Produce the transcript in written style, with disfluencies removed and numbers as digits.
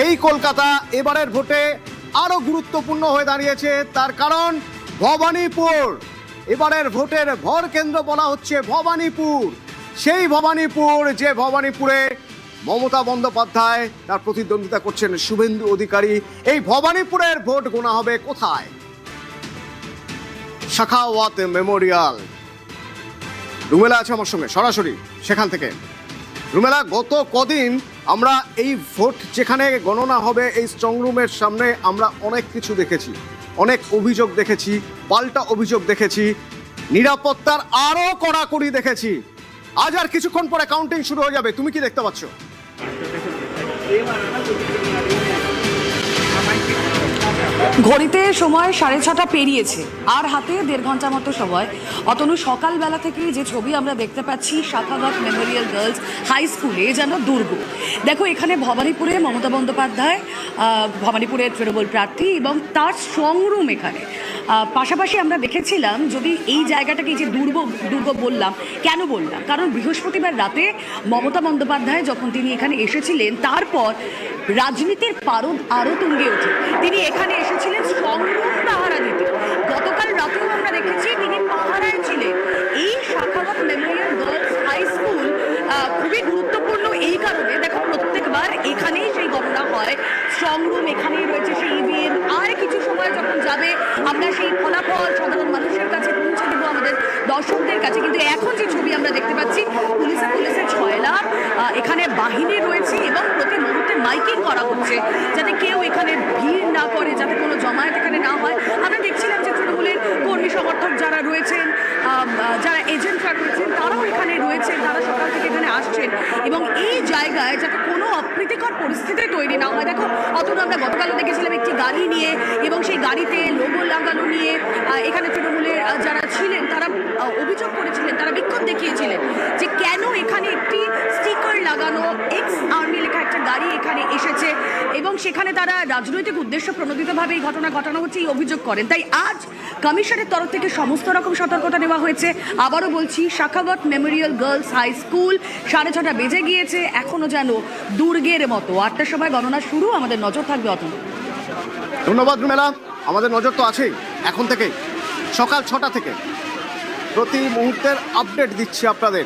এই কলকাতা এবারের ভোটে আরো গুরুত্বপূর্ণ হয়ে দাঁড়িয়েছে, তার কারণ ভবানীপুর। এবারের ভোটের ভর কেন্দ্র বলা হচ্ছে ভবানীপুর। সেই ভবানীপুর, যে ভবানীপুরে মমতা বন্দ্যোপাধ্যায় তার প্রতিদ্বন্দ্বিতা করছেন শুভেন্দু অধিকারী। এই ভবানীপুরের ভোট গোনা হবে কোথায়? সাখাওয়াত মেমোরিয়াল। রুমেলা আছে আমার সঙ্গে সরাসরি সেখান থেকে। রুমেলা, গত কদিন আমরা এই ভোট যেখানে গণনা হবে এই স্ট্রং রুমের সামনে আমরা অনেক কিছু দেখেছি, অনেক অভিযোগ দেখেছি, পাল্টা অভিযোগ দেখেছি, নিরাপত্তার আরো কড়াকড়ি দেখেছি। আজ আর কিছুক্ষণ পরে কাউন্টিং শুরু হয়ে যাবে, তুমি কি দেখতে পাচ্ছ? ঘড়িতে সময় 6:30 পেরিয়েছে, আর হাতে 1.5 ঘন্টা মতো সময়। অতনু, সকালবেলা থেকে যে ছবি আমরা দেখতে পাচ্ছি সাখাওয়াত মেমোরিয়াল গার্লস হাই স্কুলে, যেন দুর্গ। দেখো, এখানে ভবানীপুরে মমতা বন্দ্যোপাধ্যায়, ভবানীপুরের তৃণমূল প্রার্থী, এবং তার স্ট্রং রুম এখানে। পাশাপাশি আমরা দেখেছিলাম, যদি এই জায়গাটাকে যে দুর্গ বললাম, কেন বললাম, কারণ বৃহস্পতিবার রাতে মমতা বন্দ্যোপাধ্যায় যখন তিনি এখানে এসেছিলেন, তারপর রাজনীতির পারদ আরও তুঙ্গে ওঠে। তিনি এখানে এসেছিলেন স্ট্রং রুম পাহারা দিতে। গতকাল রাতেও আমরা দেখেছি তিনি পাহারায় ছিলেন। এই Sakhawat memorial girls high school খুবই গুরুত্বপূর্ণ এই কারণে, দেখো, প্রত্যেকবার এখানেই সেই গণনা হয়, স্ট্রং রুম এখানেই রয়েছে, সেই ইভিএম। আর কিছু সময় যখন যাবে আমরা সেই ফলাফল সাধারণ মানুষের কাছে পৌঁছে দেবো, আমাদের দর্শকদের কাছে। কিন্তু এখন যে ছবি আমরা দেখতে পাচ্ছি, পুলিশের ছয়লাভ এখানে বাহিনী রয়েছে, এবং প্রতি মুহূর্তে মাইকিং করা হচ্ছে যাতে কেউ এখানে ভিড় না করে, যাতে কোনো জমায়েত এখানে না হয়। আমরা দেখছিলাম যে তৃণমূলের কর্মী সমর্থক যারা রয়েছেন, যারা এজেন্টরা রয়েছেন, তারাও এখানে রয়েছেন, তারা সকাল থেকে এখানে আসছেন, এবং এই জায়গায় যাতে কোনো অপ্রীতিকর পরিস্থিতি তৈরি না হয়। দেখো, অথচ আমরা গতকালও দেখেছিলাম একটি গাড়ি নিয়ে, এবং সেই গাড়িতে লোগো লাগানো নিয়ে এখানে তৃণমূলের যারা ছিলেন তারা অভিযোগ করেছিলেন, তারা বিক্ষোভ দেখিয়েছিলেন যে কেন এখানে একটি স্টিকার লাগানো এক্স আর্মি লেখা একটা গাড়ি এখানে এসেছে, এবং সেখানে তারা রাজনৈতিক উদ্দেশ্য প্রণোদিতভাবে এই ঘটনা ঘটানো হচ্ছে, এই অভিযোগ করেন। তাই আজ কমিশনের তরফ থেকে সমস্ত রকম সতর্কতা নেওয়া হয়েছে। আবারও বলছি, Sakhawat memorial girls high school, 6:30 বেজে গিয়েছে, এখনো যেন দুর্গের মতো। 8টার সময় গণনা শুরু, আমাদের নজর থাকবে অতনু। ধন্যবাদ রুমেলা, আমাদের নজর তো আছেই এখন থেকেই, সকাল 6টা থেকে প্রতি মুহূর্তের আপডেট দিচ্ছি আপনাদের।